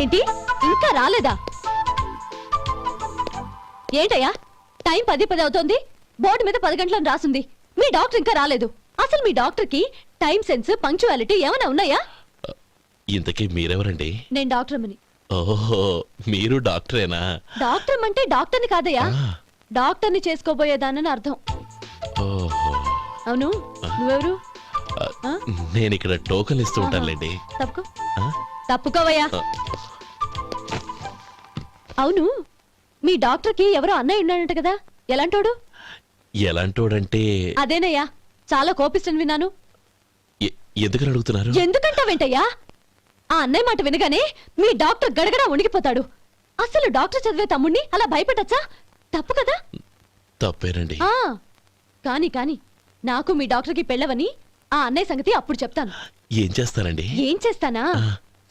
ఏంటి ఇంకా రాలేదా? ఏంటయ్యా టైం 10 అవుతోంది, బోర్డు మీద 10 గంటలను రాసింది, మీ డాక్టర్ ఇంకా రాలేదు. అసలు మీ డాక్టర్ కి టైం సెన్స్, పంక్చువాలిటీ ఏమైనా ఉన్నాయా? ఇంతకీ మీరెవరండి? నేను డాక్టర్ అమ్మని. ఓహో, మీరు డాక్టరేనా? డాక్టర్ అంటే డాక్టర్ని కాదయ్యా, డాక్టర్ని చేసుకోబోయేదానని అర్థం. ఓహో, అవును, నువ్వెవరు? నేను ఇక్కడ టోకన్ ఇస్తూ ఉంటానులేండి. తప్పుకో, తప్పుకోవయ్యా. అవును, మీ డాక్టర్ కి ఎవరో అన్నయ్య ఉన్నాడంట కదా, ఎలాంటోడు? ఎలాంటోడంటే అదేనయ్యా, చాలా కోపిస్తని విన్నాను. ఎందుకని అడుగుతున్నారు? ఎందుకంటావేంటయ్యా? ఆ అన్నయ్య మాట వినగానే మీ డాక్టర్ గడగడా ఉణికిపోతాడు. అసలు డాక్టర్ చదివే తమ్ముణ్ణి అలా భయపెట్టచ్చా? తప్పు కదా? తప్పేనండి. కాని కాని నాకు మీ డాక్టర్ కి పెళ్ళవని ఆ అన్నయ్య సంగతి అప్పుడు చెప్తాను. ఏం చేస్తానండి? ఏం చేస్తానా,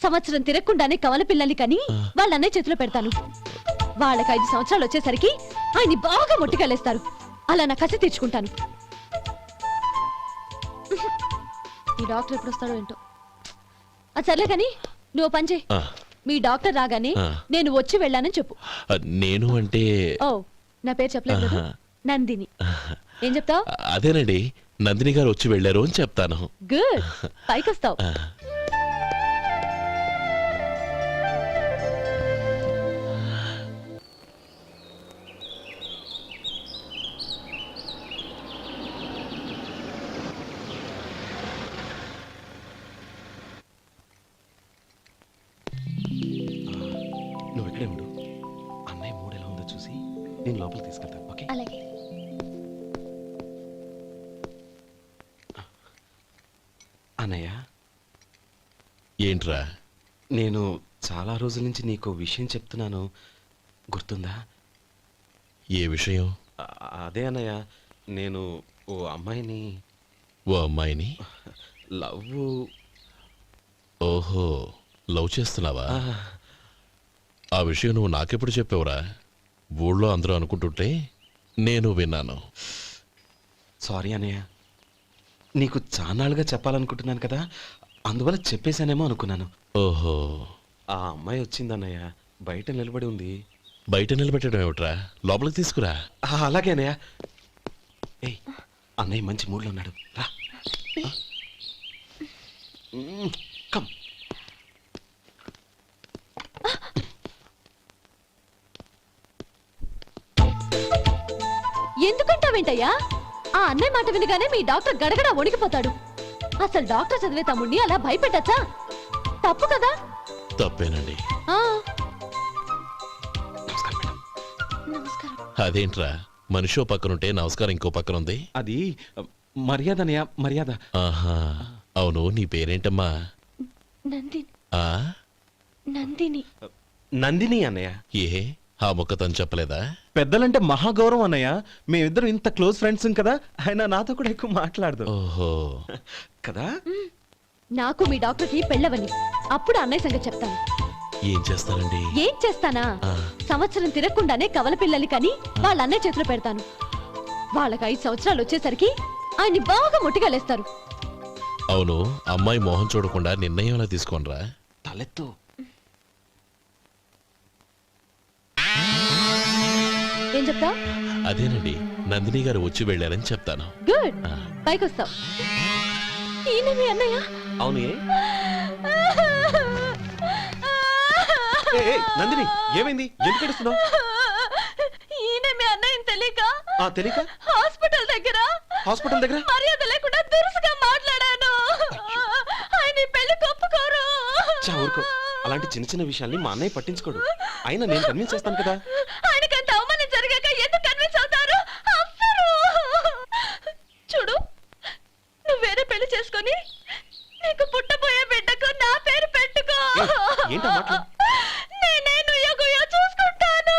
సంవత్సరం తిరగకుండానే కవల పిల్లల్ని కని వాళ్ళ అన్నయ్య చేతిలో పెడతాను. వాళ్ళకి 5 సంవత్సరాలు వచ్చేసరికి ఆయన్ని బాగా మొట్టికెళ్ళేస్తారు. అలా నా కసి తీర్చుకుంటాను. ఈ డాక్టర్ ఎప్పుడు వస్తాడో ఏంటో. అది సర్లే కాని నువ్వు పని చేయి, మీ డాక్టర్ రాగానే నేను వచ్చి వెళ్ళానని చెప్పు. నేను అంటే ఓ, నా పేరు చెప్పలేదు కదా, నందిని. ఏం చెప్తావు? అదేనండి, నందిని గారు వచ్చి వెళ్ళారు అని చెప్తాను. గుడ్, పైకొస్తావు. నువ్వు ఇక్కడే ఉండు, అన్నయ్య మూడు ఎలా ఉందో చూసి నేను లోపలికి తీసుకెళ్తాను. ఓకే? అలాగే. అన్నయ్య, ఏంట్రా? నేను చాలా రోజుల నుంచి నీకు విషయం చెప్తున్నాను, గుర్తుందా? ఏ విషయం? అదే అన్నయ్య, నేను ఓ అమ్మాయిని ఓ అమ్మాయిని లవ్. ఓహో, లవ్ చేస్తున్నావా? ఆ విషయం నువ్వు నాకెప్పుడు చెప్పావురా? ఊళ్ళో అందరూ అనుకుంటుంటే నేను విన్నాను. సారీ అన్నయ్య, నీకు చాన్నాళ్ళుగా చెప్పాలనుకుంటున్నాను కదా, అందువల్ల చెప్పేశానేమో అనుకున్నాను. ఓహో, ఆ అమ్మాయి వచ్చిందన్నయ్య, బయట నిలబడి ఉంది. బయట నిలబెట్టడం ఏమిట్రా? లోపలికి తీసుకురా. అలాగే అన్నయ్య. ఏయ్, అన్నయ్య మంచి మూడ్లో ఉన్నాడు, రా. కమ్. ఎందుకంటావేంటయ్యా? ఆ అన్నయ్య మాట వినగానే మీ డాక్టర్ గడగడా వణికిపోతాడు. అసలు డాక్టర్ చదివే తమ్ముడిని అలా భయపెట్టచ్చా? తప్పు కదా? తప్పేనండి. నమస్కారం. అదేంట్రా, మనిషో పక్కనుంటే నమస్కారం ఇంకో పక్కన ఉంది? అది మర్యాద అన్నయ్య, మర్యాద. ఆహా, అవును, నీ పేరేంటమ్మా? నందిని. నందిని అన్నయ్య. ఏ, ఆ మొక్క తను చెప్పలేదా? పెద్దలంటే మహాగౌరవం అన్నయ్య, మేమిద్దరం ఇంత క్లోజ్ ఫ్రెండ్స్ కదా, ఆయన నాతో కూడా ఎక్కువ మాట్లాడదు. ఓహో కదా. నాకు మీ డాక్టర్ కి పెళ్ళవని అప్పుడు అన్నయ్య సంగతి చెప్తాను. ఏం చేస్తారండి? ఏం చేస్తానా, సంవత్సరం తిరగకుండానే కవల పిల్లల్ని కని వాళ్ళ అన్నయ్య చేతిలో పెడతాను. వాళ్ళకి 5 సంవత్సరాలు వచ్చేసరికి ఆయన్ని బాగా ముట్టిగలేస్తారు. అవును, అమ్మాయి మోహం చూడకుండా నిర్ణయం ఎలా తీసుకోనరా? తలెత్తు. ఏం చెప్తా? అదేనండి, నందిని గారు వచ్చి వెళ్ళారని చెప్తాను. గుడ్, పైకొస్తావు. ఈయన మీ అన్నయ్య? అవును. నందిని, ఏమైంది? ఎందుకు ఏడుస్తున్నావు? ఈయన మీ అన్నయ్యని తెలియక తెలియక హాస్పిటల్ దగ్గర మర్యాద లేకుండా దురుసుగా మాట్లాడాను. ఆయన పెళ్లి ఒప్పుకోరు. ఊరుకో, అలాంటి చిన్న చిన్న విషయాల్ని మా అన్నయ్య పట్టించుకోడు. అయినా నేను కన్విన్స్ చేస్తాను కదా. ఆయనకంత అవమానం జరిగాక ఎందుకు కన్విన్స్ అవుతారు? చూడు, నువ్వు వేరే పెళ్లి చేసుకొని నీకు పుట్టబోయే బిడ్డకు నా పేరు పెట్టుకో. ఏంటో మాట్లాడు. నేనే నుయ్యగుయ్య చూసుకుంటాను.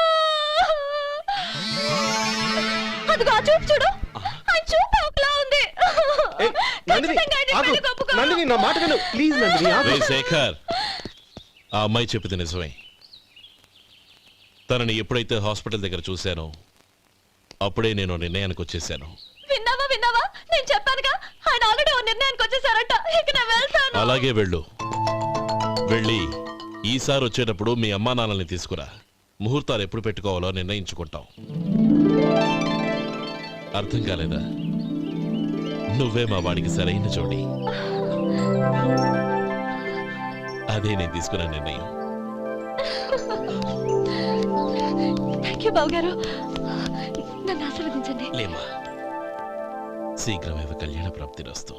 అదిగో ఆ చూపు చూడు, ఆ చూపు ఒకలా ఉంది. నందిని, నా మాట విను ప్లీజ్. నందిని, శేఖర్, ఆ అమ్మాయి చెప్పింది నిజమే. తనని ఎప్పుడైతే హాస్పిటల్ దగ్గర చూశానో అప్పుడే నేను నిర్ణయానికి వచ్చేసాను. విన్నావా? నేను చెప్పానుగా, ఆయన ఆల్రెడీ ఓ నిర్ణయానికి వచ్చేసారట. ఇక నేను వెళ్తాను. అలాగే వెళ్ళు, వెళ్ళి ఈసారి వచ్చేటప్పుడు మీ అమ్మా నాన్నల్ని తీసుకురా. ముహూర్తాలు ఎప్పుడు పెట్టుకోవాలో నిర్ణయించుకుంటాం. అర్థం కాలేదా? నువ్వే మా వాడికి సరైన జోడి. అదే నేను తీసుకున్న నిర్ణయం. థ్యాంక్ యూ బావగారు. నన్ను ఆశీర్వదించండి. లేమా, శీఘ్రమేవ కళ్యాణ ప్రాప్తిరస్తు.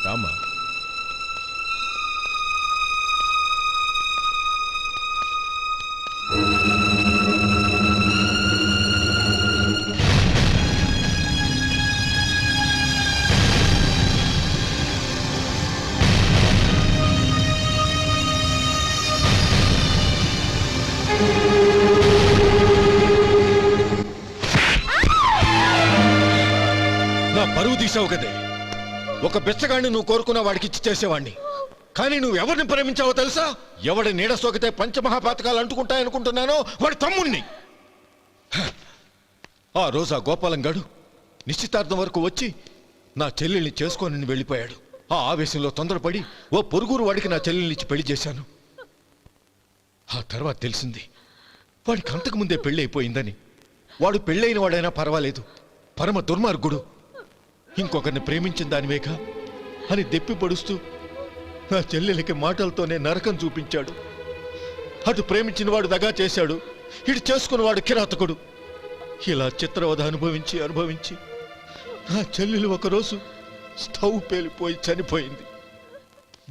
రామా, నా పరువు తీసావు కదే. ఒక బెచ్చగాడిని నువ్వు కోరుకున్న వాడికి ఇచ్చి చేసేవాడిని. కానీ నువ్వు ఎవరిని ప్రేమించావో తెలుసా? ఎవడి నీడ సోకితే పంచమహాపాతకాలు అంటుకుంటాయనుకుంటున్నానో వాడి తమ్ముణ్ణి. ఆ రోజు ఆ గోపాలం గడు నిశ్చితార్థం వరకు వచ్చి నా చెల్లెల్ని చేసుకొని వెళ్ళిపోయాడు. ఆ ఆవేశంలో తొందరపడి ఓ పొరుగురు వాడికి నా చెల్లెల్ని ఇచ్చి పెళ్లి చేశాను. ఆ తర్వాత తెలిసింది వాడికి అంతకుముందే పెళ్లి అయిపోయిందని. వాడు పెళ్ళైన వాడైనా పర్వాలేదు, పరమ దుర్మార్గుడు. ఇంకొకరిని ప్రేమించిన దానివేగా అని దెప్పి పడుస్తూ నా చెల్లెలికి మాటలతోనే నరకం చూపించాడు. అటు ప్రేమించిన వాడు దగా చేశాడు, ఇటు చేసుకున్నవాడు కిరాతకుడు. ఇలా చిత్రవధ అనుభవించి అనుభవించి నా చెల్లెలు ఒకరోజు స్టవ్ పేలిపోయి చనిపోయింది.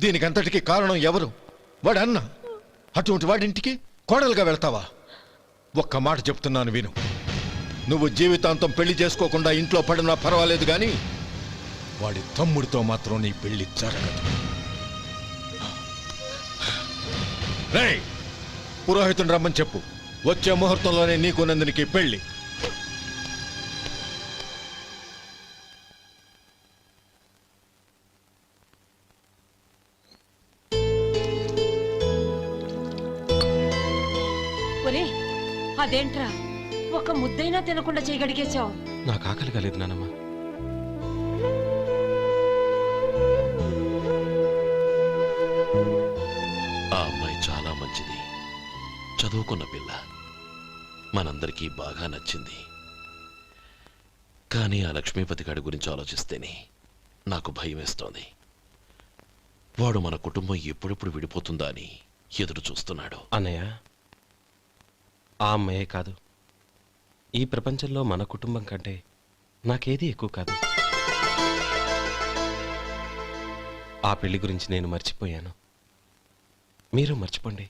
దీనికంతటికీ కారణం ఎవరు? వాడు అన్న. అటువంటి వాడింటికి కోడలుగా వెళ్తావా? ఒక్క మాట చెప్తున్నాను విను. నువ్వు జీవితాంతం పెళ్లి చేసుకోకుండా ఇంట్లో పడినా పర్వాలేదు, కానీ వాడి తమ్ముడితో మాత్రం నీ పెళ్లి జరగదు. రేయ్, పురోహితుని రమ్మని చెప్పు. వచ్చే ముహూర్తంలోనే నీకు నందినికి పెళ్లి. ఒరే, అదేంట్రా ఒక ముద్దైనా తినకుండా చేయగడిగేశావు? నాకు ఆకలి కాలేదు నానమ్మ. ఆ అమ్మాయి చాలా మంచిది, చదువుకున్న పిల్ల, మనందరికీ బాగా నచ్చింది. కానీ ఆ లక్ష్మీపతి గారి గురించి ఆలోచిస్తేనే నాకు భయం వేస్తోంది. వాడు మన కుటుంబం ఎప్పుడెప్పుడు విడిపోతుందా అని ఎదురు చూస్తున్నాడు. అన్నయ్య, ఆ అమ్మాయే కాదు, ఈ ప్రపంచంలో మన కుటుంబం కంటే నాకేది ఎక్కువ కాదు. ఆ పెళ్లి గురించి నేను మర్చిపోయాను, మీరు మర్చిపోండి.